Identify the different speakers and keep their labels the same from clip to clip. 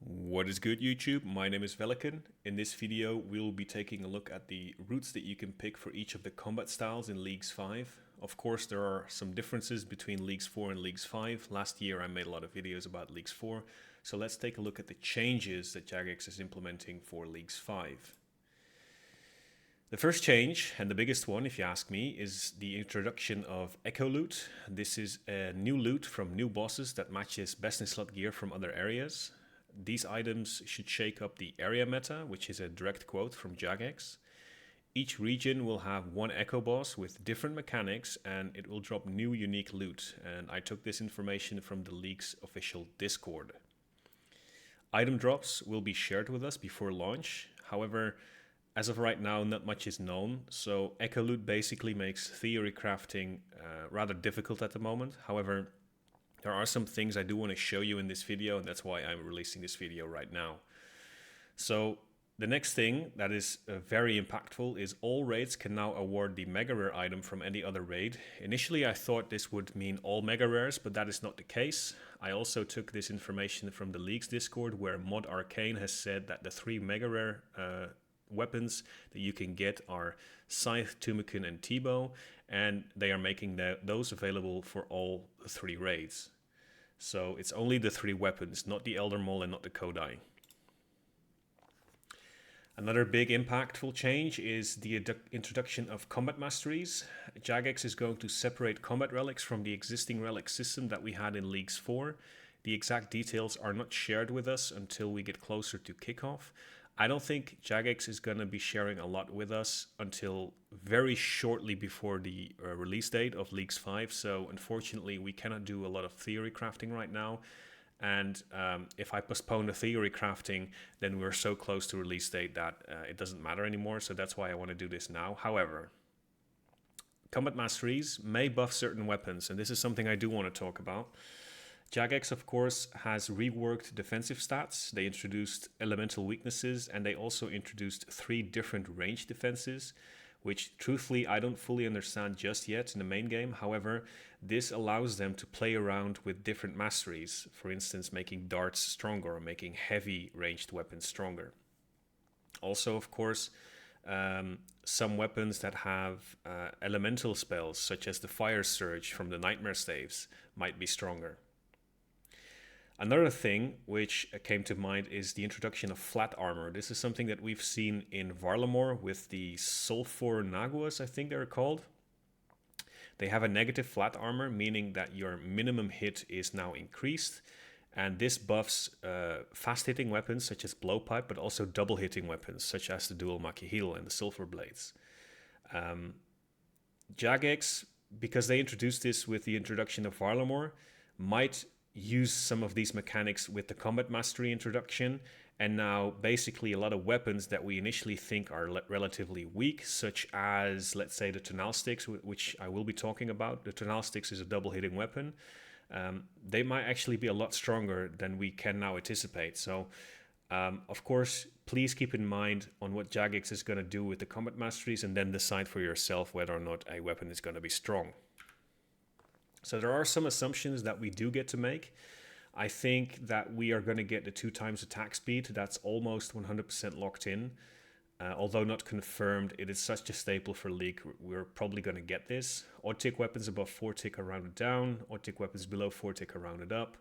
Speaker 1: What is good, YouTube? My name is Velikan. In this video, we'll be taking a look at the routes that you can pick for each of the combat styles in Leagues 5. Of course, there are some differences between Leagues 4 and Leagues 5. Last year, I made a lot of videos about Leagues 4, so let's take a look at the changes that Jagex is implementing for Leagues 5. The first change, and the biggest one if you ask me, is the introduction of Echo Loot. This is a new loot from new bosses that matches best in slot gear from other areas. These items should shake up the area meta, which is a direct quote from Jagex. Each region will have one Echo boss with different mechanics, and it will drop new unique loot. And I took this information from the League's official Discord. Item drops will be shared with us before launch. However, as of right now, not much is known, so Echo Loot basically makes Theorycrafting rather difficult at the moment. However, there are some things I do want to show you in this video, and that's why I'm releasing this video right now. So the next thing that is very impactful is all raids can now award the Mega Rare item from any other raid. Initially I thought this would mean all Mega Rares, but that is not the case. I also took this information from the League's Discord, where Mod Arcane has said that the 3 Mega Rare weapons that you can get are Scythe, Tumeken and T-Bow, and they are making those available for all 3 raids. So it's only the 3 weapons, not the Elder Maul and not the Kodai. Another big impactful change is the introduction of combat masteries. Jagex is going to separate combat relics from the existing relic system that we had in Leagues 4. The exact details are not shared with us until we get closer to kickoff. I don't think Jagex is going to be sharing a lot with us until very shortly before the release date of Leagues 5, so unfortunately we cannot do a lot of theory crafting right now, and if I postpone the theory crafting, then we're so close to release date that it doesn't matter anymore, so that's why I want to do this now. However, combat masteries may buff certain weapons, and this is something I do want to talk about. Jagex, of course, has reworked defensive stats. They introduced elemental weaknesses, and they also introduced 3 different range defenses, which truthfully I don't fully understand just yet in the main game. However, this allows them to play around with different masteries, for instance making darts stronger or making heavy ranged weapons stronger. Also, of course, some weapons that have elemental spells, such as the Fire Surge from the Nightmare Staves, might be stronger. Another thing which came to mind is the introduction of flat armor. This is something that we've seen in Varlamore with the Sulfur Naguas, I think they're called. They have a negative flat armor, meaning that your minimum hit is now increased, and this buffs fast-hitting weapons such as Blowpipe, but also double-hitting weapons such as the Dual Makihil and the Sulfur Blades. Jagex, because they introduced this with the introduction of Varlamore, might use some of these mechanics with the combat mastery introduction, and now basically a lot of weapons that we initially think are relatively weak, such as, let's say, the Tonalztics, which I will be talking about. The Tonalztics is a double hitting weapon. They might actually be a lot stronger than we can now anticipate. So of course, please keep in mind on what Jagex is going to do with the combat masteries, and then decide for yourself whether or not a weapon is going to be strong. So there are some assumptions that we do get to make. I think that we are going to get the 2 times attack speed. That's almost 100% locked in. Although not confirmed, it is such a staple for League. We're probably going to get this. Odd tick weapons above 4 tick are rounded down. Odd tick weapons below 4 tick are rounded up.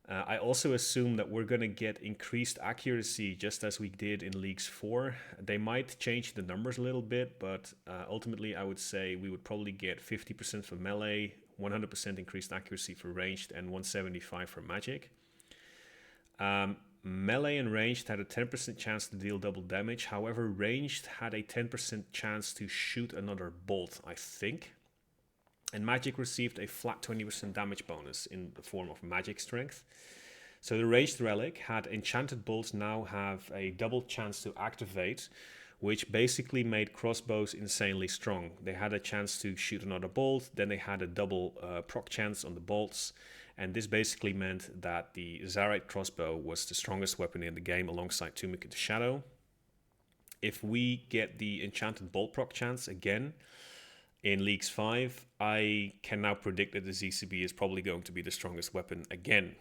Speaker 1: I also assume that we're going to get increased accuracy just as we did in Leagues 4. They might change the numbers a little bit, but ultimately I would say we would probably get 50% for melee, 100% increased accuracy for ranged, and 175 for magic. Melee and ranged had a 10% chance to deal double damage. However, ranged had a 10% chance to shoot another bolt, I think. And magic received a flat 20% damage bonus in the form of magic strength. So the ranged relic had enchanted bolts now have a double chance to activate, which basically made crossbows insanely strong. They had a chance to shoot another bolt, then they had a double proc chance on the bolts, and this basically meant that the Zarite crossbow was the strongest weapon in the game alongside Tumeken the Shadow. If we get the enchanted bolt proc chance again in Leagues 5, I can now predict that the ZCB is probably going to be the strongest weapon again.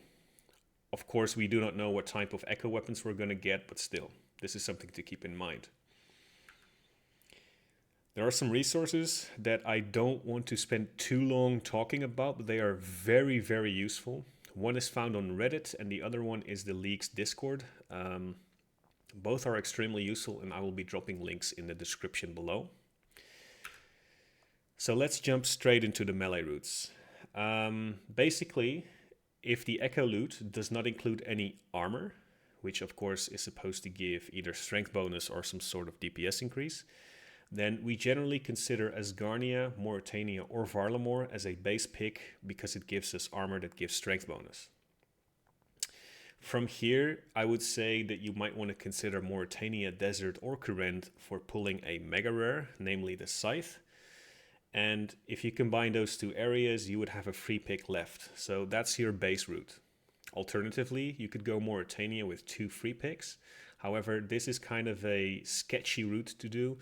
Speaker 1: Of course, we do not know what type of echo weapons we're going to get, but still, this is something to keep in mind. There are some resources that I don't want to spend too long talking about, but they are very, very useful. One is found on Reddit, and the other one is the Leagues Discord. Both are extremely useful, and I will be dropping links in the description below. So let's jump straight into the melee routes. Basically, if the Echo loot does not include any armor, which of course is supposed to give either strength bonus or some sort of DPS increase, then we generally consider Asgarnia, Mauritania, or Varlamore as a base pick because it gives us armor that gives strength bonus. From here, I would say that you might want to consider Mauritania, Desert, or Kourend for pulling a mega rare, namely the Scythe. And if you combine those two areas, you would have a free pick left. So that's your base route. Alternatively, you could go Mauritania with 2 free picks. However, this is kind of a sketchy route to do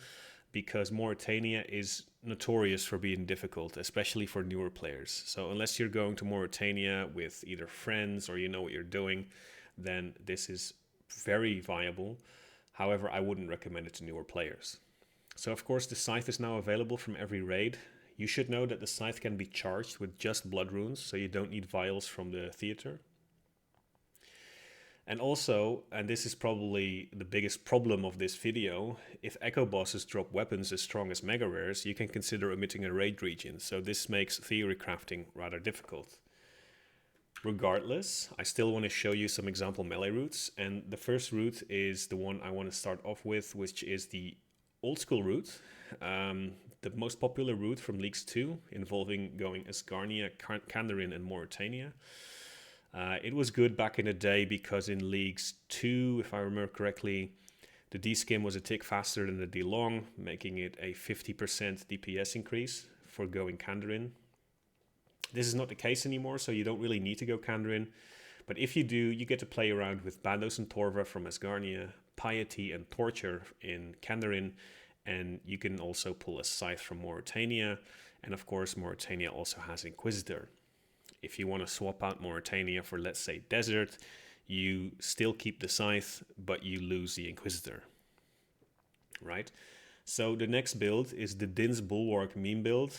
Speaker 1: because Mauritania is notorious for being difficult, especially for newer players. So unless you're going to Mauritania with either friends or you know what you're doing, then this is very viable. However, I wouldn't recommend it to newer players. So of course the Scythe is now available from every raid. You should know that the Scythe can be charged with just blood runes, so you don't need vials from the theater. And also, and this is probably the biggest problem of this video, if Echo bosses drop weapons as strong as Megarares, you can consider omitting a raid region, so this makes Theorycrafting rather difficult. Regardless, I still want to show you some example melee routes, and the first route is the one I want to start off with, which is the old school route, the most popular route from Leagues 2, involving going Asgarnia, Kandarin, and Mauritania. It was good back in the day because in Leagues 2, if I remember correctly, the D-skim was a tick faster than the D-long, making it a 50% DPS increase for going Kandarin. This is not the case anymore, so you don't really need to go Kandarin. But if you do, you get to play around with Bandos and Torva from Asgarnia, Piety and Torture in Kandarin, and you can also pull a Scythe from Mauritania. And of course, Mauritania also has Inquisitor. If you want to swap out Mauritania for, let's say, Desert, you still keep the Scythe, but you lose the Inquisitor, right? So the next build is the Din's Bulwark meme build.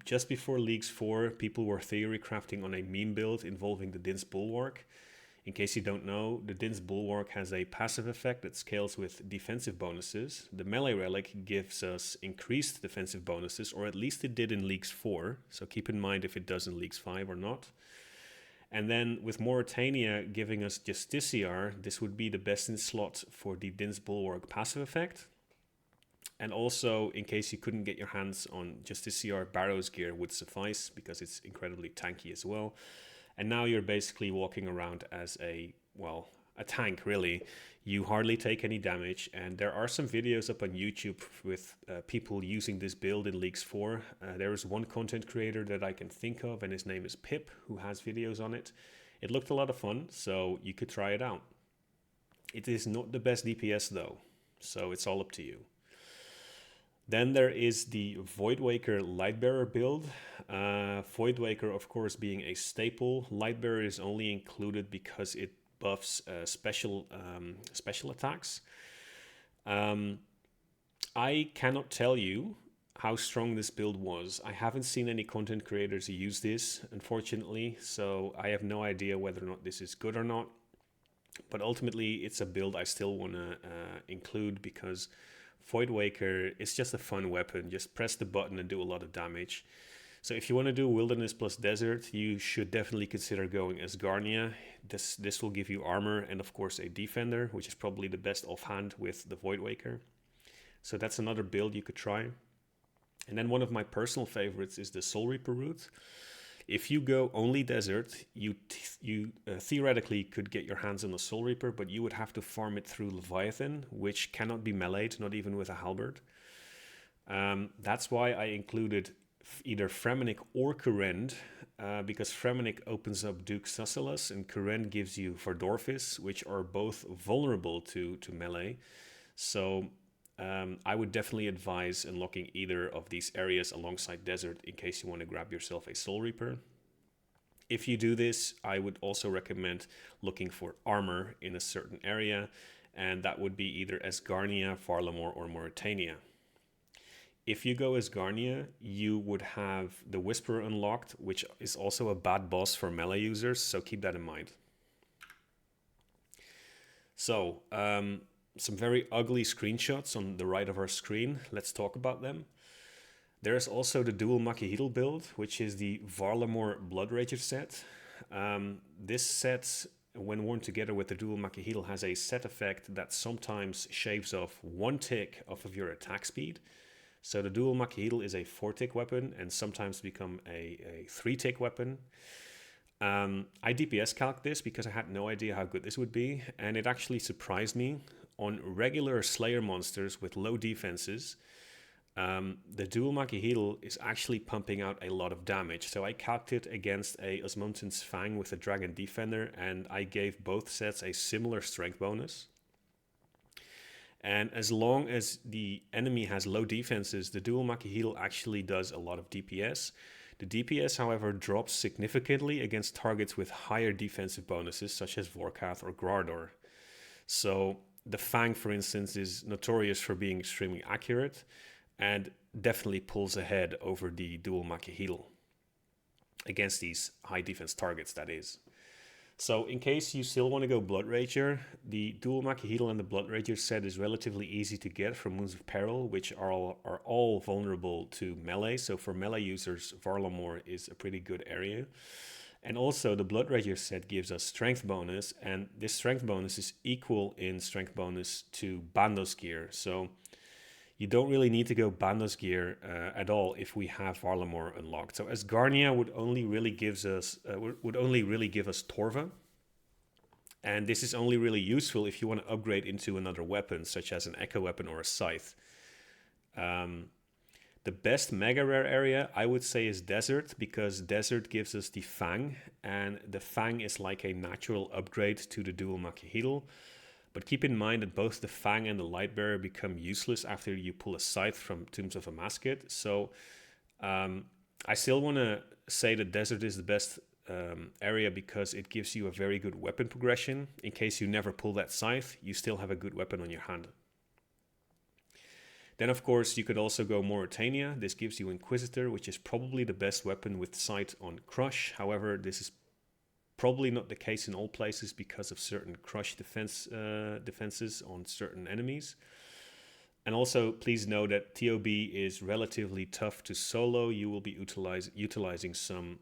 Speaker 1: Just before Leagues 4, people were Theorycrafting on a meme build involving the Din's Bulwark. In case you don't know, the Din's Bulwark has a passive effect that scales with defensive bonuses. The melee relic gives us increased defensive bonuses, or at least it did in Leagues 4, so keep in mind if it does in Leagues 5 or not. And then with Mauritania giving us Justiciar, this would be the best in slot for the Din's Bulwark passive effect. And also, in case you couldn't get your hands on Justiciar, Barrow's gear would suffice because it's incredibly tanky as well. And now you're basically walking around as a tank, really. You hardly take any damage, and there are some videos up on YouTube with people using this build in Leagues 4. There is one content creator that I can think of, and his name is Pip, who has videos on it. It looked a lot of fun, so you could try it out. It is not the best DPS, though, so it's all up to you. Then there is the Voidwaker Lightbearer build. Voidwaker, of course, being a staple. Lightbearer is only included because it buffs special attacks. I cannot tell you how strong this build was. I haven't seen any content creators use this, unfortunately, so I have no idea whether or not this is good or not. But ultimately, it's a build I still want to include because Voidwaker is just a fun weapon. Just press the button and do a lot of damage. So if you want to do Wilderness plus Desert, you should definitely consider going Asgarnia. This will give you armor and of course a defender, which is probably the best offhand with the Voidwaker. So that's another build you could try. And then one of my personal favorites is the Soul Reaper route. If you go only Desert, you theoretically could get your hands on a Soul Reaper, but you would have to farm it through Leviathan, which cannot be meleeed, not even with a halberd. That's why I included either Fremennik or Kourend, because Fremennik opens up Duke Sucellus and Kourend gives you Vardorvis, which are both vulnerable to melee. So I would definitely advise unlocking either of these areas alongside Desert in case you want to grab yourself a Soul Reaper. If you do this, I would also recommend looking for armor in a certain area, and that would be either Asgarnia, Varlamore, or Mauritania. If you go Asgarnia, you would have the Whisperer unlocked, which is also a bad boss for melee users, so keep that in mind. So, some very ugly screenshots on the right of our screen. Let's talk about them. There's also the dual Makihedal build, which is the Varlamore Blood Rager set. This set, when worn together with the dual Makihedal, has a set effect that sometimes shaves off 1 tick off of your attack speed. So the dual Makihedal is a 4-tick weapon and sometimes become a 3-tick weapon. I DPS calced this because I had no idea how good this would be, and it actually surprised me. On regular Slayer monsters with low defenses, the dual Makihedal is actually pumping out a lot of damage. So I calced it against a Osmunten's Fang with a Dragon Defender, and I gave both sets a similar strength bonus. And as long as the enemy has low defenses, the dual Makihedal actually does a lot of DPS. The DPS, however, drops significantly against targets with higher defensive bonuses, such as Vorkath or Grardor. So the Fang, for instance, is notorious for being extremely accurate and definitely pulls ahead over the dual Makihedal against these high defense targets, that is. So in case you still want to go Blood Rager, the dual Makihedal and the Blood Rager set is relatively easy to get from Moons of Peril, which are all vulnerable to melee. So for melee users, Varlamore is a pretty good area. And also the Blood Rager set gives us strength bonus, and this strength bonus is equal in strength bonus to Bandos gear. So you don't really need to go Bandos gear at all if we have Varlamore unlocked. So Asgarnia would only really give us Torva, and this is only really useful if you want to upgrade into another weapon, such as an Echo weapon or a Scythe. The best mega rare area I would say is Desert, because Desert gives us the Fang, and the Fang is like a natural upgrade to the dual Makihedal. But keep in mind that both the Fang and the Lightbearer become useless after you pull a Scythe from Tombs of Amascut. So I still want to say that Desert is the best area because it gives you a very good weapon progression. In case you never pull that Scythe, you still have a good weapon on your hand. Then, of course, you could also go Mauritania. This gives you Inquisitor, which is probably the best weapon with sight on Crush. However, this is probably not the case in all places because of certain Crush defenses on certain enemies. And also, please know that TOB is relatively tough to solo. You will be utilizing some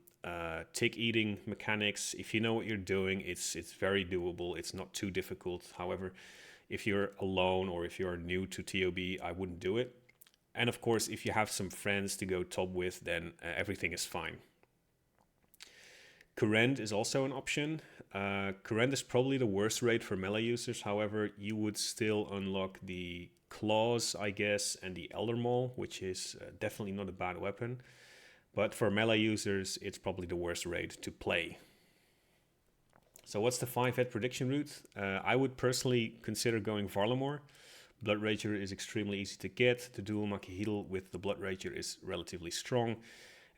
Speaker 1: tick eating mechanics. If you know what you're doing, it's very doable. It's not too difficult. However, if you're alone or if you're new to TOB, I wouldn't do it. And of course, if you have some friends to go top with, then everything is fine. Kourend is also an option. Kourend is probably the worst raid for melee users. However, you would still unlock the Claws, I guess, and the Elder Maul, which is definitely not a bad weapon. But for melee users, it's probably the worst raid to play. So what's the 5-head prediction route? I would personally consider going Varlamore. Blood Rager is extremely easy to get. The dual Makihedal with the Blood Rager is relatively strong.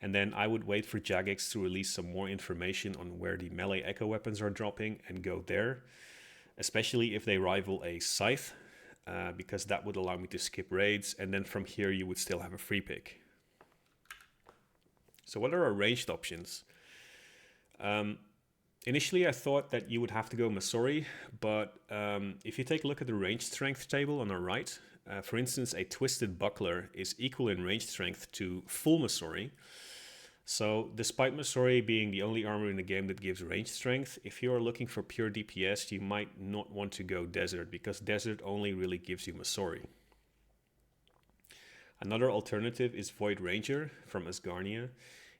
Speaker 1: And then I would wait for Jagex to release some more information on where the melee echo weapons are dropping and go there. Especially if they rival a Scythe, because that would allow me to skip raids. And then from here you would still have a free pick. So what are our ranged options? Initially, I thought that you would have to go Masori, but if you take a look at the range strength table on the right, for instance, a Twisted Buckler is equal in range strength to full Masori. So despite Masori being the only armor in the game that gives range strength, if you are looking for pure DPS, you might not want to go Desert, because Desert only really gives you Masori. Another alternative is Void Ranger from Asgarnia.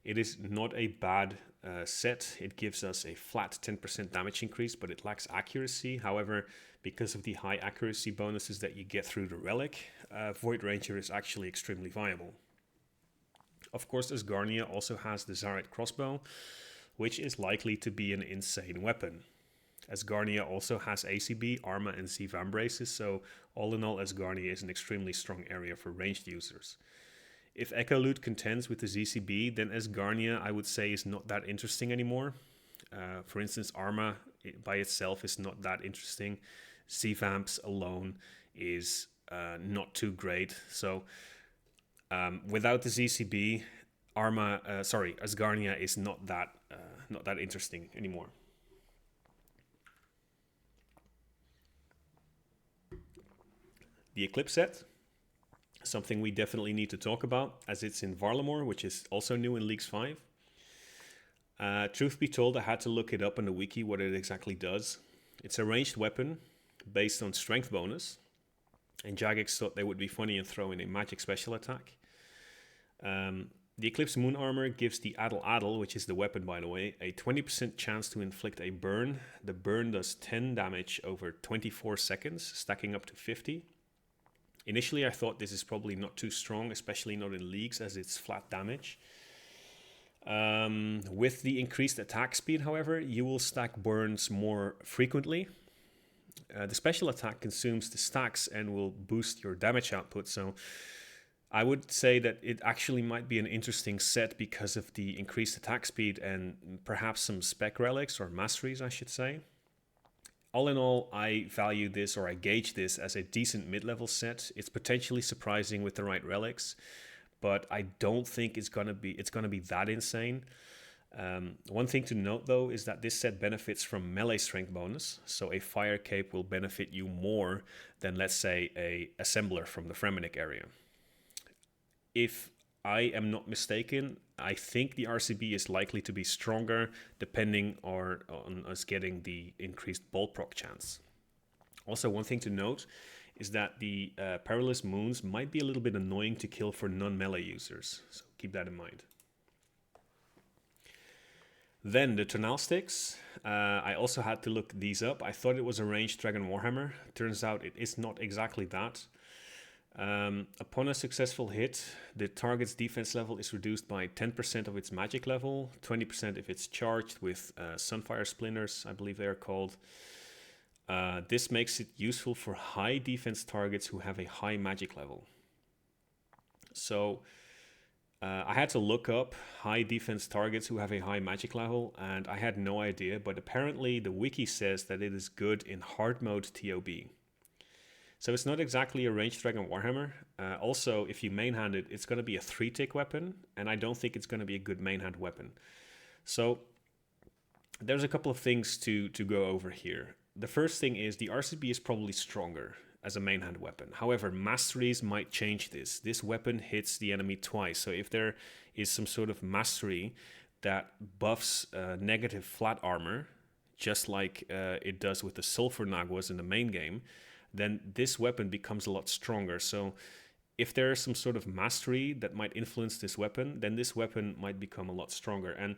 Speaker 1: It is not a bad set. It gives us a flat 10% damage increase, but it lacks accuracy. However, because of the high accuracy bonuses that you get through the relic, Void Ranger is actually extremely viable. Of course, Asgarnia also has the Zaret crossbow, which is likely to be an insane weapon. Asgarnia also has ACB, Arma, and Vambraces, so all in all, Asgarnia is an extremely strong area for ranged users. If Echo Loot contends with the ZCB, then Asgarnia I would say is not that interesting anymore. For instance, Arma by itself is not that interesting. C-Vamps alone is not too great. So without the ZCB, Asgarnia is not that interesting anymore. The Eclipse set, something we definitely need to talk about, as it's in Varlamore, which is also new in Leagues 5. Truth be told, I had to look it up on the wiki what it exactly does. It's a ranged weapon based on strength bonus, and Jagex thought they would be funny and throw in a magic special attack. The Eclipse Moon Armor gives the Adel, which is the weapon by the way, a 20% chance to inflict a burn. The burn does 10 damage over 24 seconds, stacking up to 50. Initially I thought this is probably not too strong, especially not in Leagues as it's flat damage. With the increased attack speed, however, you will stack burns more frequently. The special attack consumes the stacks and will boost your damage output, so I would say that it actually might be an interesting set because of the increased attack speed and perhaps some spec relics or masteries, I should say. All in all, I value this, or I gauge this as a decent mid-level set. It's potentially surprising with the right relics, but I don't think it's gonna be that insane. One thing to note though is that this set benefits from melee strength bonus, so a fire cape will benefit you more than, let's say, a assembler from the Fremennik area. If I am not mistaken, I think the RCB is likely to be stronger depending on us getting the increased bolt proc chance. Also, one thing to note is that the Perilous Moons might be a little bit annoying to kill for non-melee users, so keep that in mind. Then the Tonalztics, I also had to look these up. I thought it was a ranged Dragon Warhammer. Turns out it is not exactly that. Upon a successful hit, the target's defense level is reduced by 10% of its magic level, 20% if it's charged with Sunfire Splinters, I believe they are called. This makes it useful for high defense targets who have a high magic level. So I had to look up high defense targets who have a high magic level, and I had no idea, but apparently the wiki says that it is good in hard mode TOB. So it's not exactly a ranged Dragon Warhammer. Also, if you mainhand it, it's going to be a 3-tick weapon, and I don't think it's going to be a good mainhand weapon. So there's a couple of things to go over here. The first thing is the RCB is probably stronger as a mainhand weapon. However, masteries might change this. This weapon hits the enemy twice, so if there is some sort of mastery that buffs negative flat armor, just like it does with the Sulfur Naguas in the main game, then this weapon becomes a lot stronger. So if there is some sort of mastery that might influence this weapon, then this weapon might become a lot stronger. And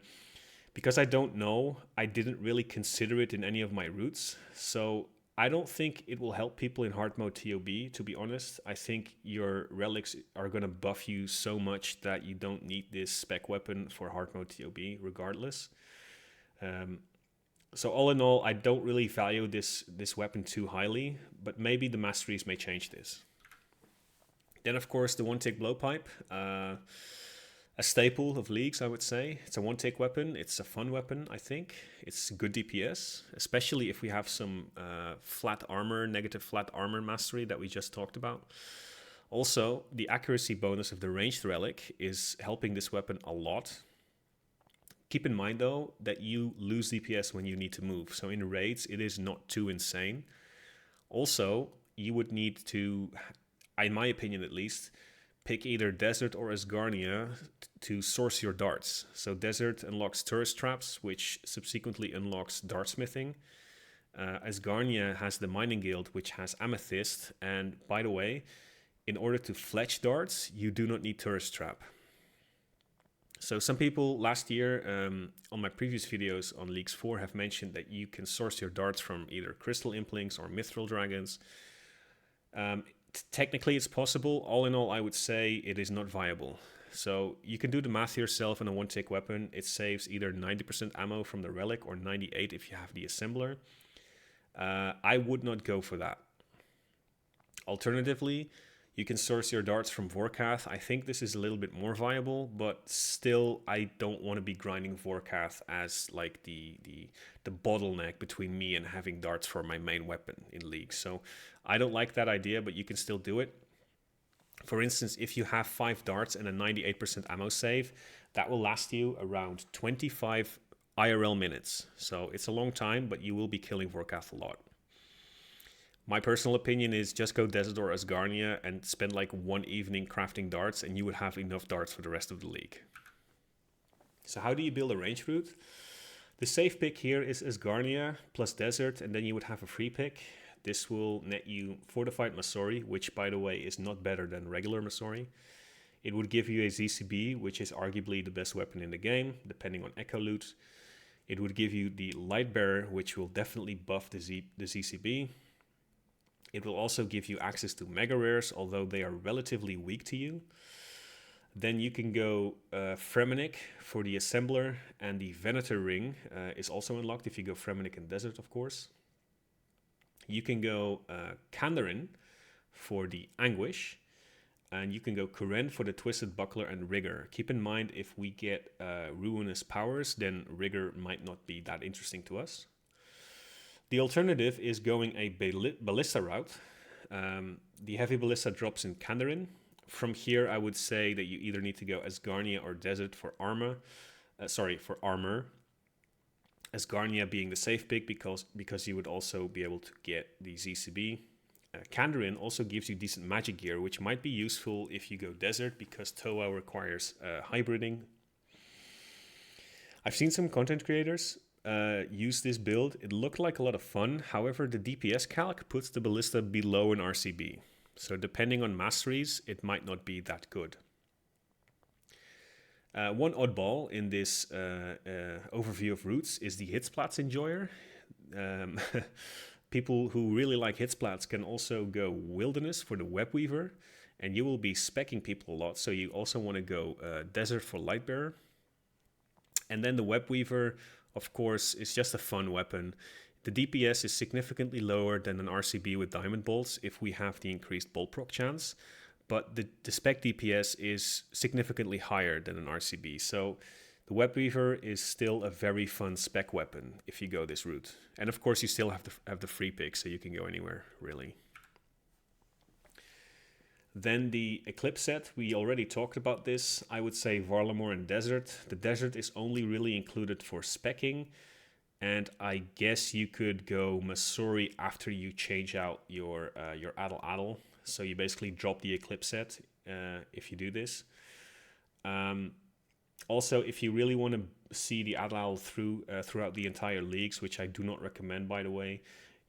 Speaker 1: because I don't know, I didn't really consider it in any of my routes. So I don't think it will help people in hard mode TOB, to be honest. I think your relics are going to buff you so much that you don't need this spec weapon for hard mode TOB regardless. So all in all, I don't really value this weapon too highly, but maybe the masteries may change this. Then of course the one-tick blowpipe, a staple of Leagues, I would say. It's a one-tick weapon, it's a fun weapon, I think. It's good DPS, especially if we have some flat armor, negative flat armor mastery that we just talked about. Also, the accuracy bonus of the ranged relic is helping this weapon a lot. Keep in mind though that you lose DPS when you need to move, so in raids it is not too insane. Also, you would need to, in my opinion at least, pick either Desert or Asgarnia to source your darts. So Desert unlocks Tourist Traps, which subsequently unlocks Dartsmithing. Asgarnia has the Mining Guild, which has Amethyst, and by the way, in order to fletch darts, you do not need Tourist Trap. So some people last year on my previous videos on Leagues 4 have mentioned that you can source your darts from either Crystal Implings or Mithril Dragons. Technically it's possible. All in all, I would say it is not viable. So you can do the math yourself on a one-tick weapon. It saves either 90% ammo from the relic or 98 if you have the assembler. I would not go for that. Alternatively, You can source your darts from Vorkath. I think this is a little bit more viable, but still I don't want to be grinding Vorkath as like the bottleneck between me and having darts for my main weapon in League. So I don't like that idea, but you can still do it. For instance, if you have 5 darts and a 98% ammo save, that will last you around 25 IRL minutes. So it's a long time, but you will be killing Vorkath a lot. My personal opinion is just go Desert or Asgarnia and spend like one evening crafting darts and you would have enough darts for the rest of the league. So how do you build a range route? The safe pick here is Asgarnia plus Desert, and then you would have a free pick. This will net you Fortified Masori, which by the way is not better than regular Masori. It would give you a ZCB, which is arguably the best weapon in the game, depending on Echo Loot. It would give you the Lightbearer, which will definitely buff the ZCB. It will also give you access to Megarares, although they are relatively weak to you. Then you can go Fremenic for the Assembler, and the Venator Ring is also unlocked if you go Fremenic and Desert, of course. You can go Kandarin for the Anguish, and you can go Kourend for the Twisted Buckler and Rigor. Keep in mind, if we get Ruinous Powers, then Rigor might not be that interesting to us. The alternative is going a Ballista route. The Heavy Ballista drops in Kandarin. From here, I would say that you either need to go Asgarnia or Desert for armor. Asgarnia being the safe pick because you would also be able to get the ZCB. Kandarin also gives you decent magic gear, which might be useful if you go Desert because Toa requires hybriding. I've seen some content creators use this build. It looked like a lot of fun. However, the DPS calc puts the Ballista below an RCB. So depending on masteries, it might not be that good. One oddball in this overview of routes is the Hitsplats Enjoyer. People who really like Hitsplats can also go Wilderness for the Webweaver, and you will be speccing people a lot, so you also want to go Desert for Lightbearer. And then the Webweaver, of course, is just a fun weapon. The DPS is significantly lower than an RCB with Diamond Bolts if we have the increased bolt proc chance, but the spec DPS is significantly higher than an RCB. So the Webweaver is still a very fun spec weapon if you go this route. And of course, you still have the free pick, so you can go anywhere, really. Then the Eclipse set, we already talked about this. I would say Varlamore and Desert. The Desert is only really included for speccing, and I guess you could go Masori after you change out your Adel. So you basically drop the Eclipse set if you do this. Also, if you really want to see the Adel throughout the entire leagues, which I do not recommend, by the way,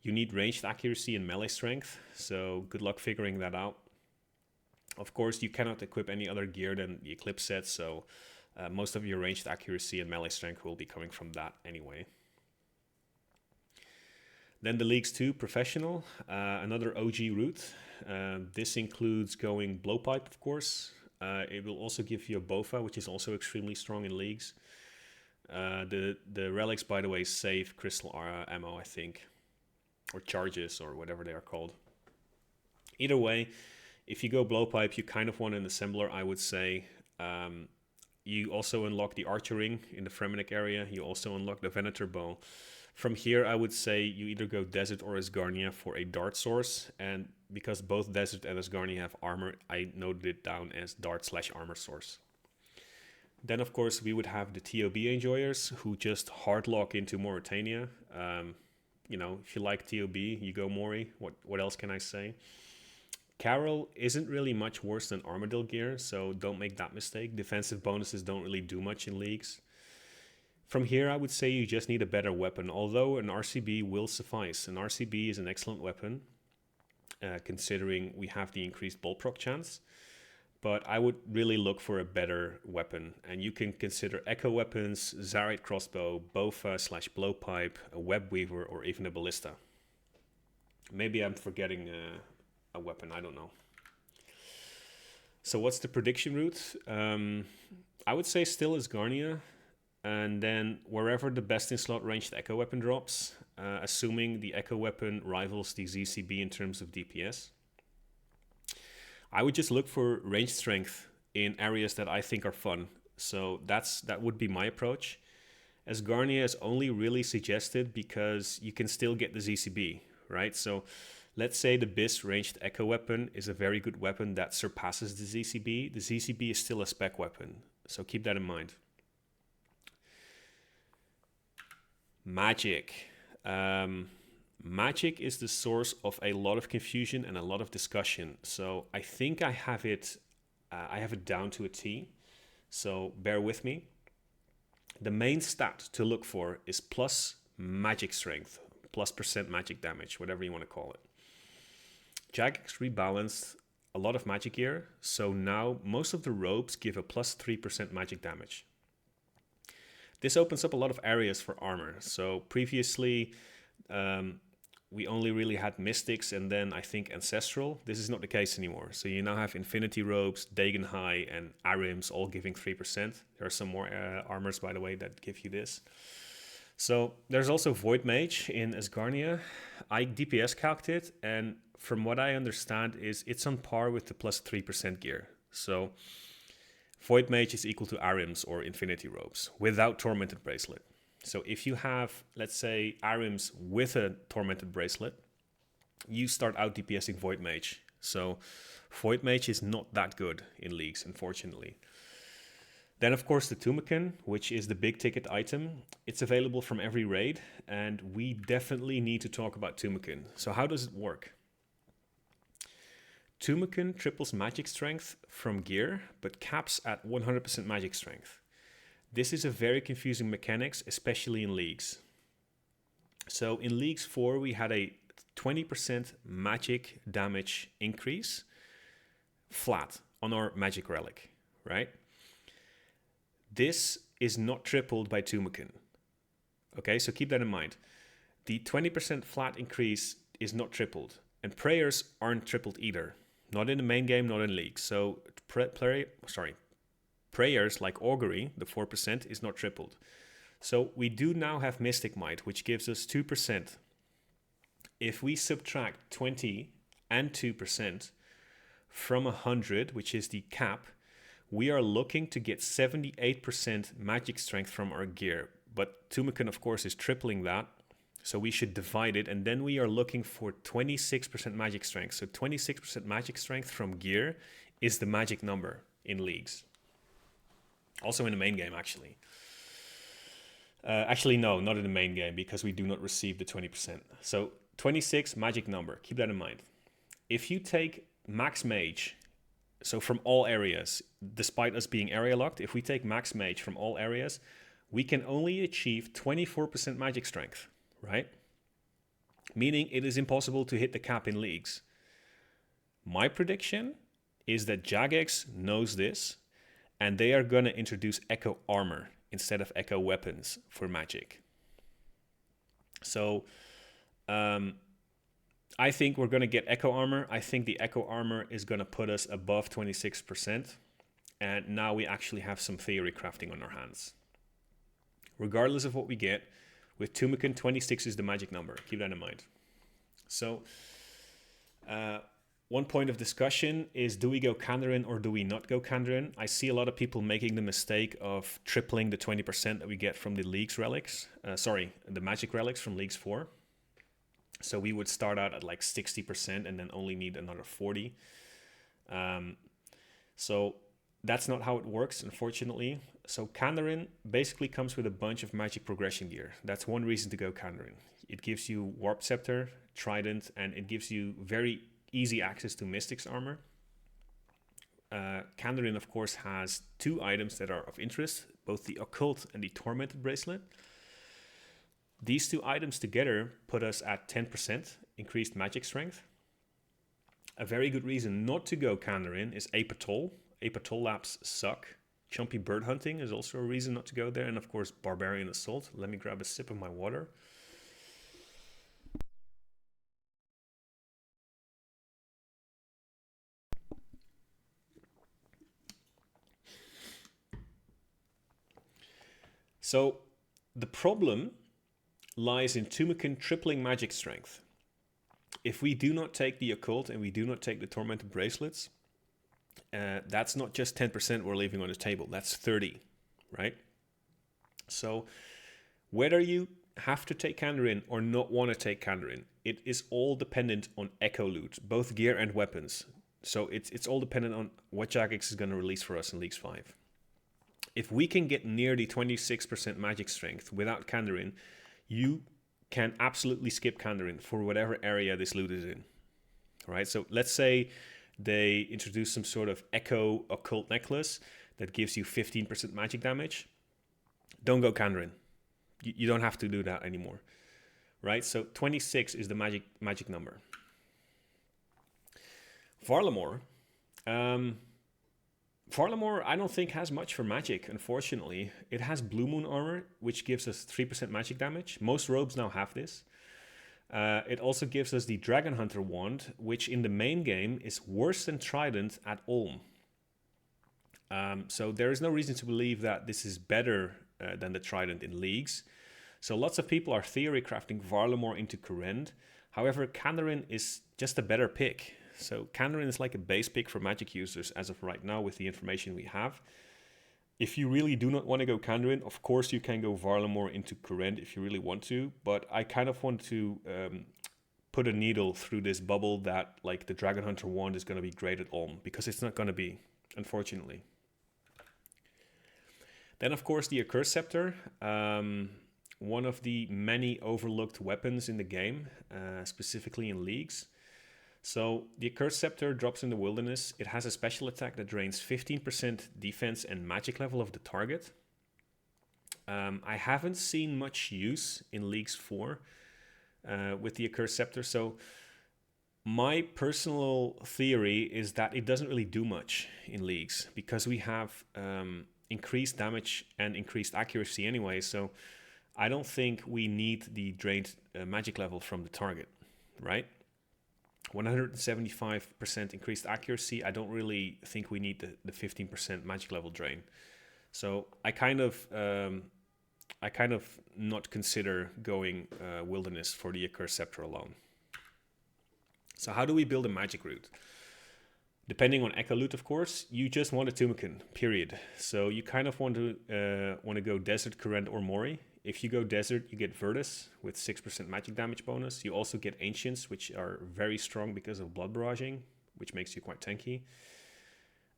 Speaker 1: you need ranged accuracy and melee strength. So good luck figuring that out. Of course, you cannot equip any other gear than the Eclipse set, so most of your ranged accuracy and melee strength will be coming from that anyway. Then the Leagues 2 Professional, another OG route. This includes going Blowpipe, of course. It will also give you a Bofa, which is also extremely strong in Leagues. The relics, by the way, save crystal ammo, I think, or charges, or whatever they are called. Either way, if you go Blowpipe, you kind of want an Assembler, I would say. You also unlock the Archer Ring in the Fremenic area. You also unlock the Venator Bow. From here, I would say you either go Desert or Asgarnia for a dart source. And because both Desert and Asgarnia have armor, I noted it down as dart/armor source. Then, of course, we would have the TOB enjoyers who just hardlock into Mauritania. If you like TOB, you go Mori. What else can I say? Carol isn't really much worse than Armadillo gear, so don't make that mistake. Defensive bonuses don't really do much in leagues. From here, I would say you just need a better weapon, although an RCB will suffice. An RCB is an excellent weapon, considering we have the increased bolt proc chance. But I would really look for a better weapon, and you can consider Echo Weapons, Zarite Crossbow, Bofa/Blowpipe, a Webweaver, or even a Ballista. Maybe I'm forgetting a weapon, I don't know. So what's the prediction route? I would say still Asgarnia, and then wherever the best in slot ranged Echo Weapon drops, assuming the Echo Weapon rivals the ZCB in terms of DPS. I would just look for range strength in areas that I think are fun. So that would be my approach. Asgarnia is only really suggested because you can still get the ZCB, right? So let's say the BIS ranged echo weapon is a very good weapon that surpasses the ZCB. The ZCB is still a spec weapon, so keep that in mind. Magic. Magic is the source of a lot of confusion and a lot of discussion. So I think I have it down to a T. So bear with me. The main stat to look for is plus magic strength, plus % magic damage, whatever you want to call it. Jagex rebalanced a lot of magic gear, so now most of the robes give a plus 3% magic damage. This opens up a lot of areas for armor. So previously, we only really had Mystics and then I think Ancestral. This is not the case anymore. So you now have Infinity Robes, Dagon High, and Arims all giving 3%. There are some more armors, by the way, that give you this. So there's also Void Mage in Asgarnia. I DPS calced it, and from what I understand is it's on par with the plus 3% gear. So Void Mage is equal to Arims or Infinity Robes without Tormented Bracelet. So if you have, let's say, Arims with a Tormented Bracelet, you start out DPSing Void Mage. So Void Mage is not that good in Leagues, unfortunately. Then, of course, the Tumeken, which is the big ticket item. It's available from every raid, and we definitely need to talk about Tumeken. So how does it work? Tumeken triples magic strength from gear, but caps at 100% magic strength. This is a very confusing mechanics, especially in Leagues. So in Leagues 4, we had a 20% magic damage increase flat on our magic relic, right? This is not tripled by Tumeken. Okay, so keep that in mind. The 20% flat increase is not tripled, and prayers aren't tripled either. Not in the main game, not in League. So prayers like Augury, the 4%, is not tripled. So we do now have Mystic Might, which gives us 2%. If we subtract 20 and 2% from 100, which is the cap, we are looking to get 78% magic strength from our gear. But Tumeken, of course, is tripling that. So we should divide it, and then we are looking for 26% magic strength. So 26% magic strength from gear is the magic number in Leagues. Also in the main game, actually. Actually, no, not in the main game, because we do not receive the 20%. So 26, magic number. Keep that in mind. If you take Max Mage, so from all areas, despite us being area locked, if we take Max Mage from all areas, we can only achieve 24% magic strength, right? Meaning it is impossible to hit the cap in Leagues. My prediction is that Jagex knows this, and they are going to introduce Echo Armor instead of Echo Weapons for Magic. So I think we're going to get Echo Armor. I think the Echo Armor is going to put us above 26%. And now we actually have some Theorycrafting on our hands. Regardless of what we get, with Tumeken, 26 is the magic number. Keep that in mind. So one point of discussion is, do we go Kandarin or do we not go Kandarin? I see a lot of people making the mistake of tripling the 20% that we get from the Leagues relics. The magic relics from Leagues 4. So we would start out at like 60% and then only need another 40. So that's not how it works, unfortunately. So Kandarin basically comes with a bunch of magic progression gear. That's one reason to go Kandarin. It gives you Warp Scepter, Trident, and it gives you very easy access to Mystic's armor. Kandarin, of course, has two items that are of interest, both the Occult and the Tormented Bracelet. These two items together put us at 10% increased magic strength. A very good reason not to go Kandarin is Apatol. Apatol laps suck. Chumpy bird hunting is also a reason not to go there. And of course, Barbarian Assault. Let me grab a sip of my water. So the problem lies in Tumeken tripling magic strength. If we do not take the Occult and we do not take the Tormented Bracelets, that's not just 10% we're leaving on the table, that's 30, right? So whether you have to take Kandarin or not want to take Kandarin, it is all dependent on echo loot, both gear and weapons. So it's all dependent on what Jagex is going to release for us in Leagues 5. If we can get near the 26% magic strength without Kandarin, you can absolutely skip Kandarin for whatever area this loot is in. All right, so let's say they introduce some sort of echo occult necklace that gives you 15% magic damage. Don't go Kandarin. You don't have to do that anymore, right? So 26 is the magic number. Varlamore. Varlamore, I don't think has much for magic, unfortunately. It has Blue Moon armor, which gives us 3% magic damage. Most robes now have this. It also gives us the Dragon Hunter wand, which in the main game is worse than Trident at Ulm. So there is no reason to believe that this is better than the Trident in Leagues. So lots of people are theorycrafting Varlamore into Kourend. However, Kandarin is just a better pick. So Kandarin is like a base pick for magic users as of right now with the information we have. If you really do not want to go Kandarin, of course you can go Varlamore into Kourend if you really want to. But I kind of want to put a needle through this bubble that like the Dragon Hunter wand is going to be great at Ulm, because it's not going to be, unfortunately. Then of course the Accursed Sceptre. One of the many overlooked weapons in the game, specifically in Leagues. So the Accursed Sceptre drops in the Wilderness. It has a special attack that drains 15% defense and magic level of the target. I haven't seen much use in Leagues 4 with the Accursed Sceptre. So my personal theory is that it doesn't really do much in Leagues because we have increased damage and increased accuracy anyway. So I don't think we need the drained magic level from the target, right? 175% increased accuracy. I don't really think we need the 15% magic level drain. So I kind of not consider going Wilderness for the Accursed Sceptre alone. So how do we build a magic route? Depending on Echo Loot, of course, you just want a Tumeken, period. So you kind of want to go Desert, Kourend, or Mori. If you go Desert, you get Virtus with 6% magic damage bonus. You also get Ancients, which are very strong because of Blood Barraging, which makes you quite tanky.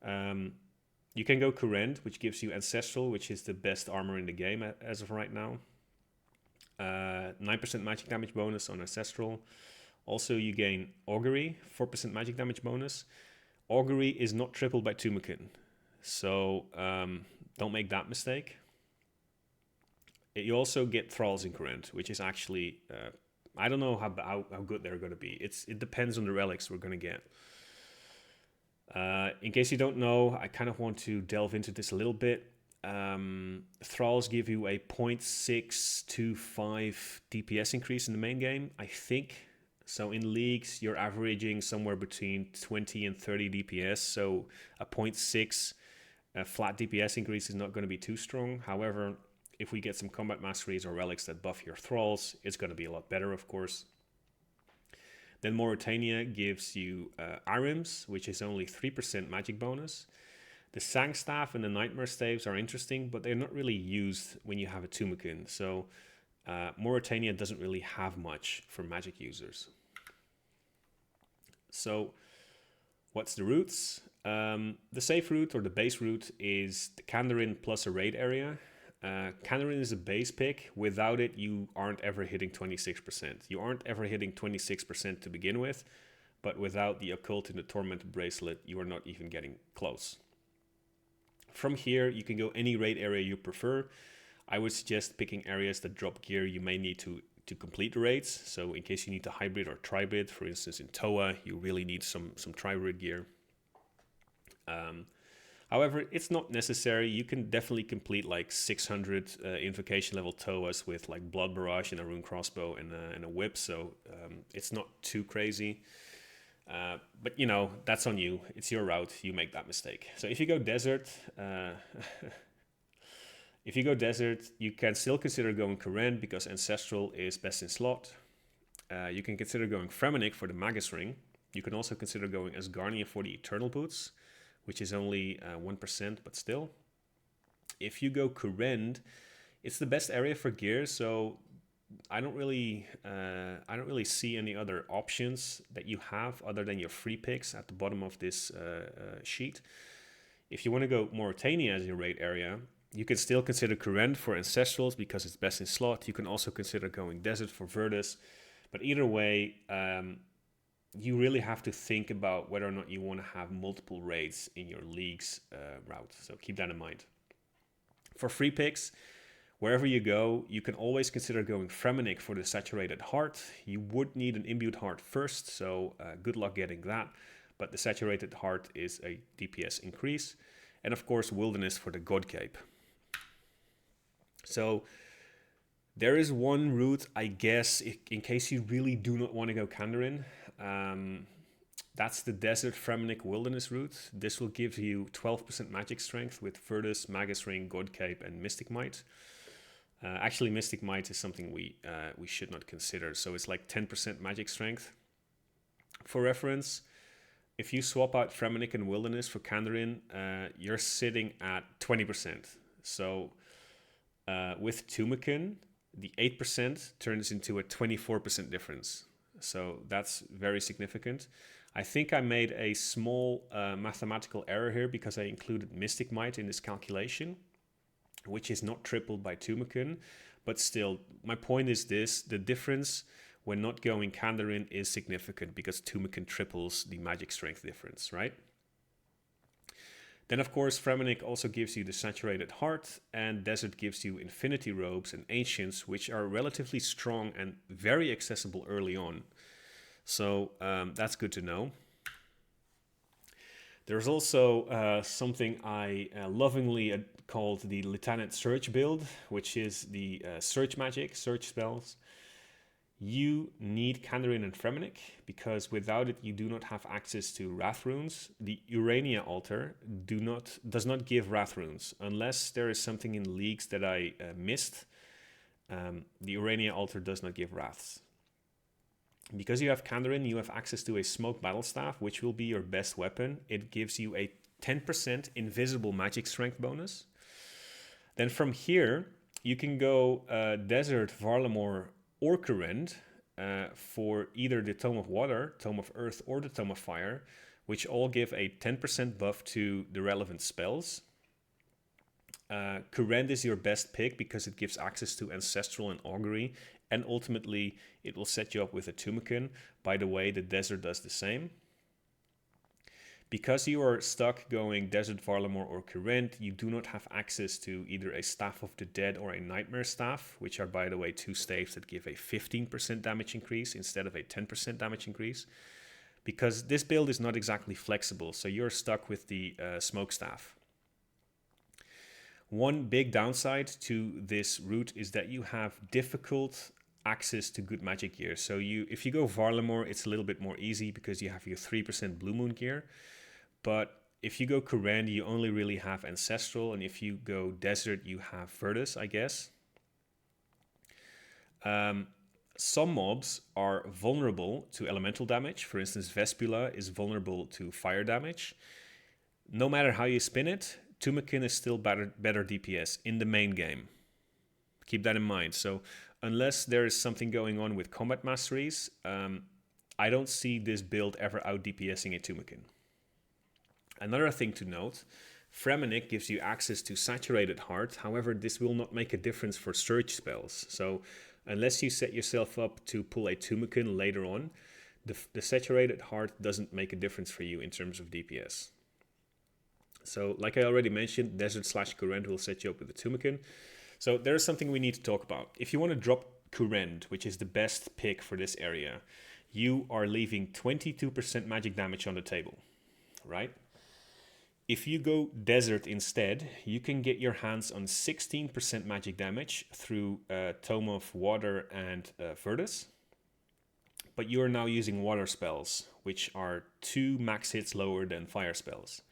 Speaker 1: You can go Kourend, which gives you Ancestral, which is the best armor in the game as of right now. 9% magic damage bonus on Ancestral. Also, you gain Augury, 4% magic damage bonus. Augury is not tripled by Tumeken, so don't make that mistake. You also get Thralls in Kourend, which is actually, I don't know how good they're going to be. It depends on the relics we're going to get. In case you don't know, I kind of want to delve into this a little bit. Thralls give you a 0.625 DPS increase in the main game, I think. So in Leagues, you're averaging somewhere between 20 and 30 DPS. So a 0.6 flat DPS increase is not going to be too strong. However, if we get some combat masteries or relics that buff your Thralls, it's going to be a lot better, of course. Then Mauritania gives you Arims, which is only 3% magic bonus. The Sang Staff and the Nightmare Staves are interesting, but they're not really used when you have a Tumeken. So Mauritania doesn't really have much for magic users. So what's the routes? The safe route or the base route is the Kandarin plus a raid area. Kandarin is a base pick. Without it, you aren't ever hitting 26%. You aren't ever hitting 26% to begin with, but without the Occult and the Tormented Bracelet, you are not even getting close. From here, you can go any raid area you prefer. I would suggest picking areas that drop gear you may need to complete the raids. So in case you need to hybrid or tribrid, for instance in Toa, you really need some tribrid gear. However, it's not necessary. You can definitely complete like 600 invocation level Toas with like Blood Barrage and a rune crossbow and a whip. So it's not too crazy. But you know, that's on you. It's your route. You make that mistake. So if you go desert, you can still consider going Kourend because Ancestral is best in slot. You can consider going Fremennik for the Magus Ring. You can also consider going Asgarnia for the Eternal Boots, which is only 1%, but still. If you go Kourend, it's the best area for gear, so I don't really see any other options that you have other than your free picks at the bottom of this sheet. If you want to go Mauritania as your raid area, you can still consider Kourend for Ancestrals because it's best in slot. You can also consider going Desert for Verdus. But either way, you really have to think about whether or not you want to have multiple raids in your league's route. So keep that in mind. For free picks, wherever you go, you can always consider going Fremenic for the Saturated Heart. You would need an Imbued Heart first, so good luck getting that. But the Saturated Heart is a DPS increase. And of course, Wilderness for the God Cape. So there is one route, I guess, in case you really do not want to go Kandarin. That's the Desert Fremenic Wilderness route. This will give you 12% magic strength with Verdus, Magus Ring, God Cape, and Mystic Might. Actually, Mystic Might is something we should not consider. So it's like 10% magic strength. For reference, if you swap out Fremenic and Wilderness for Kandarin, you're sitting at 20%. So with Tumeken, the 8% turns into a 24% difference. So that's very significant. I think I made a small mathematical error here because I included Mystic Might in this calculation, which is not tripled by Tumeken. But still, my point is this: the difference when not going Kandarin is significant because Tumeken triples the magic strength difference, right? Then, of course, Fremenic also gives you the Saturated Heart, and Desert gives you Infinity Robes and Ancients, which are relatively strong and very accessible early on. So that's good to know. There's also something I lovingly called the Lieutenant Search build, which is the search magic, search spells. You need Kandarin and Fremenic because without it you do not have access to Wrath runes. The Urania altar does not give Wrath runes unless there is something in leagues that I missed. The Urania altar does not give Wraths. Because you have Kandarin, you have access to a Smoke Battle Staff, which will be your best weapon. It gives you a 10% invisible magic strength bonus. Then from here, you can go Desert, Varlamore, or Kourend for either the Tome of Water, Tome of Earth, or the Tome of Fire, which all give a 10% buff to the relevant spells. Kourend is your best pick because it gives access to Ancestral and Augury, and ultimately it will set you up with a Tumeken. By the way, the Desert does the same. Because you are stuck going Desert, Varlamore, or Kourend, you do not have access to either a Staff of the Dead or a Nightmare Staff, which are, by the way, two staves that give a 15% damage increase instead of a 10% damage increase. Because this build is not exactly flexible, so you're stuck with the Smoke Staff. One big downside to this route is that you have difficult access to good magic gear. So if you go Varlamore, it's a little bit more easy because you have your 3% Blue Moon gear. But if you go Kourend, you only really have Ancestral, and if you go Desert, you have Verdus, I guess. Some mobs are vulnerable to elemental damage. For instance, Vespula is vulnerable to fire damage. No matter how you spin it, Tumeken is still better DPS in the main game. Keep that in mind. So unless there is something going on with combat masteries, I don't see this build ever out DPSing a Tumeken. Another thing to note, Fremenic gives you access to Saturated Heart. However, this will not make a difference for search spells. So unless you set yourself up to pull a Tumeken later on, the Saturated Heart doesn't make a difference for you in terms of DPS. So like I already mentioned, Desert/Kourend will set you up with a Tumeken. So there's something we need to talk about. If you want to drop Kourend, which is the best pick for this area, you are leaving 22% magic damage on the table, right? If you go Desert instead, you can get your hands on 16% magic damage through Tome of Water and Verdus. But you are now using water spells, which are 2 max hits lower than fire spells.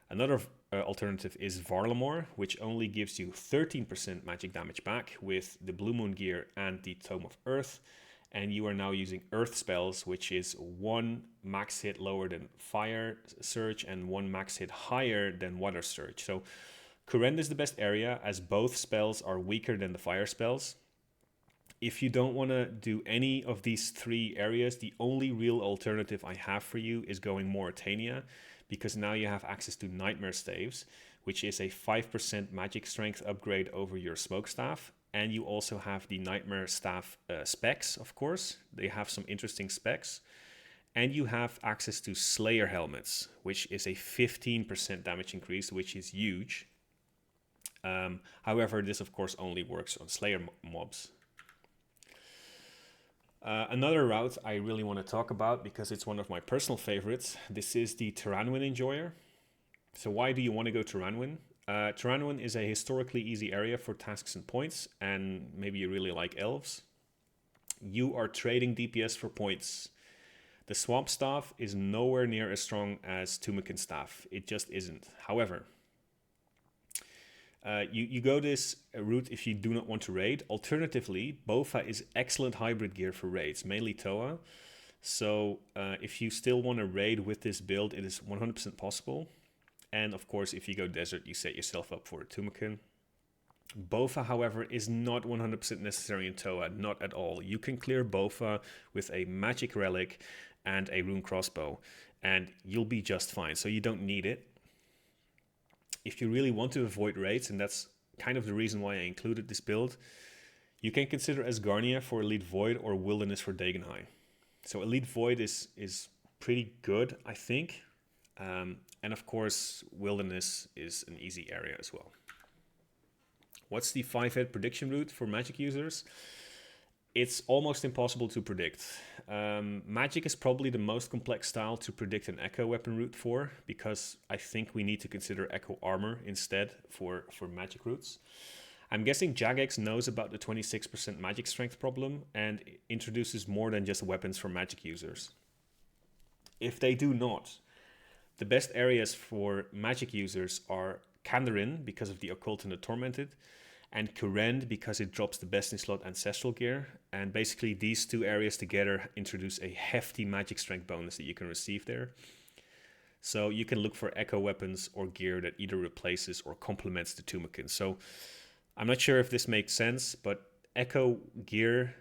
Speaker 1: Another alternative is Varlamore, which only gives you 13% magic damage back with the Blue Moon gear and the Tome of Earth. and you are now using earth spells, which is 1 max hit lower than fire surge and 1 max hit higher than water surge. So Kourend is the best area, as both spells are weaker than the fire spells. If you don't want to do any of these 3 areas, the only real alternative I have for you is going Mauritania, because now you have access to Nightmare Staves, which is a 5% magic strength upgrade over your Smoke Staff. And you also have the Nightmare Staff specs, of course. They have some interesting specs. And you have access to Slayer Helmets, which is a 15% damage increase, which is huge. However, this of course only works on Slayer mobs. Another route I really want to talk about, because it's one of my personal favorites, this is the Terranwin Enjoyer. So why do you want to go Terranwin? Terranwin is a historically easy area for tasks and points, and maybe you really like elves. You are trading DPS for points. The Swamp Staff is nowhere near as strong as Tumeken Staff. It just isn't. However, you go this route if you do not want to raid. Alternatively, Bofa is excellent hybrid gear for raids, mainly Toa. So if you still want to raid with this build, it is 100% possible. And of course, if you go desert, you set yourself up for a Tumeken. Bofa, however, is not 100% necessary in Toa, not at all. You can clear Bofa with a magic relic and a rune crossbow, and you'll be just fine, so you don't need it. If you really want to avoid raids, and that's kind of the reason why I included this build, you can consider Asgarnia for Elite Void or Wilderness for Dagenhai. So Elite Void is pretty good, I think. And of course, Wilderness is an easy area as well. What's the 5-head prediction route for Magic users? It's almost impossible to predict. Magic is probably the most complex style to predict an Echo weapon route for, because I think we need to consider Echo armor instead for Magic routes. I'm guessing Jagex knows about the 26% magic strength problem and introduces more than just weapons for Magic users. If they do not, the best areas for Magic users are Kandarin, because of the Occult and the Tormented, and Kourend, because it drops the best in slot Ancestral gear. And basically these 2 areas together introduce a hefty magic strength bonus that you can receive there. So you can look for Echo weapons or gear that either replaces or complements the Tumeken. So I'm not sure if this makes sense, but Echo gear,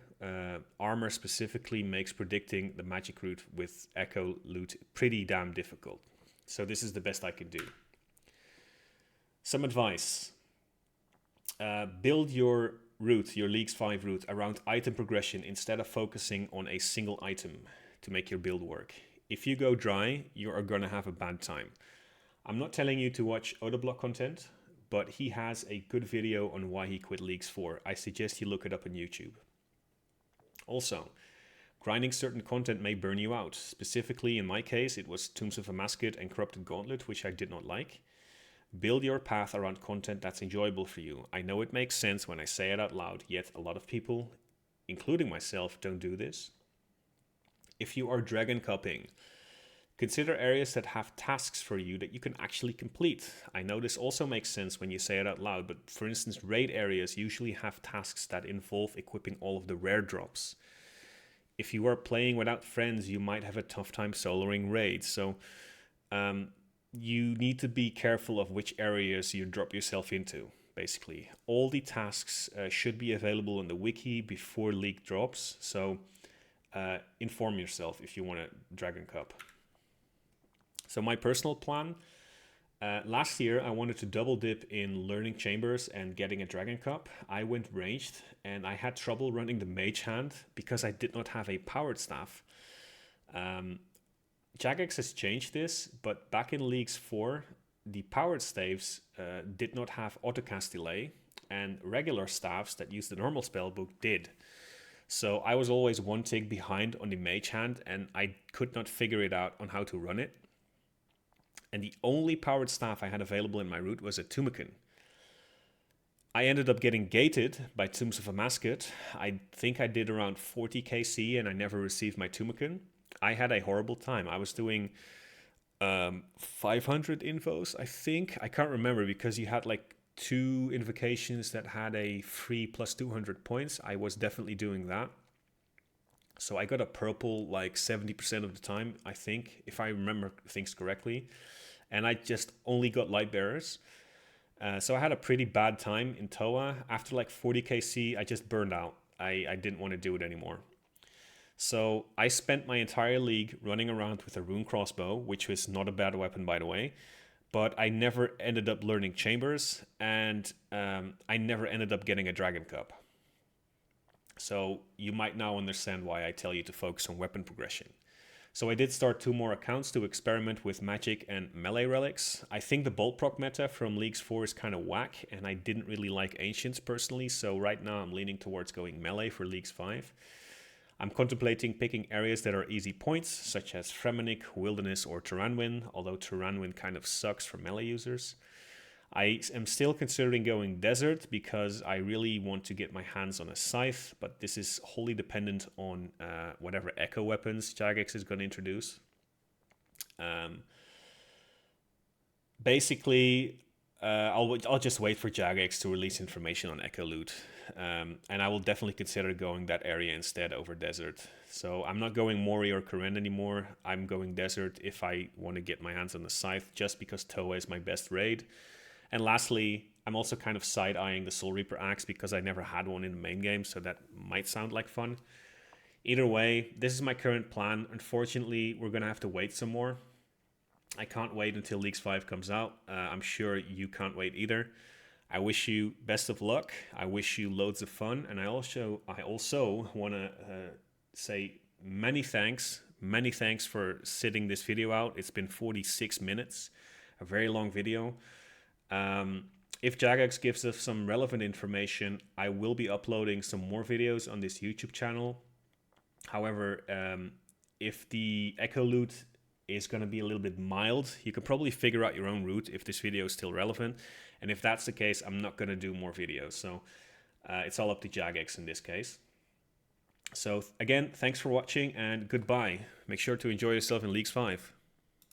Speaker 1: armor specifically, makes predicting the magic route with Echo loot pretty damn difficult. So this is the best I can do. Some advice. Build your route, your Leagues 5 route, around item progression instead of focusing on a single item to make your build work. If you go dry, you are going to have a bad time. I'm not telling you to watch Odoblock content, but he has a good video on why he quit Leagues 4. I suggest you look it up on YouTube. Also, grinding certain content may burn you out. Specifically, in my case, it was Tombs of Amascut and Corrupted Gauntlet, which I did not like. Build your path around content that's enjoyable for you. I know it makes sense when I say it out loud, yet a lot of people, including myself, don't do this. If you are dragon cupping, consider areas that have tasks for you that you can actually complete. I know this also makes sense when you say it out loud, but for instance, raid areas usually have tasks that involve equipping all of the rare drops. If you are playing without friends, you might have a tough time soloing raids. So you need to be careful of which areas you drop yourself into, basically. All the tasks should be available in the wiki before League drops. So inform yourself if you want to Dragon Cup. So my personal plan, last year I wanted to double dip in learning chambers and getting a Dragon Cup. I went ranged and I had trouble running the mage hand because I did not have a powered staff. Jagex has changed this, but back in Leagues 4, the powered staves did not have autocast delay, and regular staffs that used the normal spellbook did. So I was always 1 tick behind on the mage hand, and I could not figure it out on how to run it. And the only powered staff I had available in my route was a Tumeken. I ended up getting gated by Tombs of Amascut. I think I did around 40 KC and I never received my Tumeken. I had a horrible time. I was doing 500 invos, I think. I can't remember because you had like 2 invocations that had a free plus 200 points. I was definitely doing that. So I got a purple like 70% of the time, I think, if I remember things correctly. And I just only got light bearers. So I had a pretty bad time in Toa. After like 40 KC, I just burned out. I didn't want to do it anymore. So I spent my entire league running around with a rune crossbow, which was not a bad weapon, by the way. But I never ended up learning chambers, and I never ended up getting a dragon cup. So you might now understand why I tell you to focus on weapon progression. So I did start 2 more accounts to experiment with magic and melee relics. I think the bolt proc meta from Leagues 4 is kind of whack, and I didn't really like Ancients personally, so right now I'm leaning towards going melee for Leagues 5. I'm contemplating picking areas that are easy points, such as Fremennik, Wilderness, or Turanwin, although Turanwin kind of sucks for melee users. I am still considering going desert because I really want to get my hands on a scythe, but this is wholly dependent on whatever echo weapons Jagex is going to introduce. Basically, I'll just wait for Jagex to release information on echo loot, and I will definitely consider going that area instead over desert. So I'm not going Mori or Kourend anymore. I'm going desert if I want to get my hands on the scythe, just because Toa is my best raid. And lastly, I'm also kind of side-eyeing the Soul Reaper axe because I never had one in the main game, so that might sound like fun. Either way, this is my current plan. Unfortunately, we're going to have to wait some more. I can't wait until Leagues 5 comes out. I'm sure you can't wait either. I wish you best of luck. I wish you loads of fun. And I also want to say many thanks for sitting this video out. It's been 46 minutes, a very long video. If Jagex gives us some relevant information, I will be uploading some more videos on this YouTube channel. However, if the echo loot is going to be a little bit mild, you could probably figure out your own route if this video is still relevant. And if that's the case, I'm not going to do more videos. So it's all up to Jagex in this case. So again, thanks for watching and goodbye. Make sure to enjoy yourself in Leagues 5.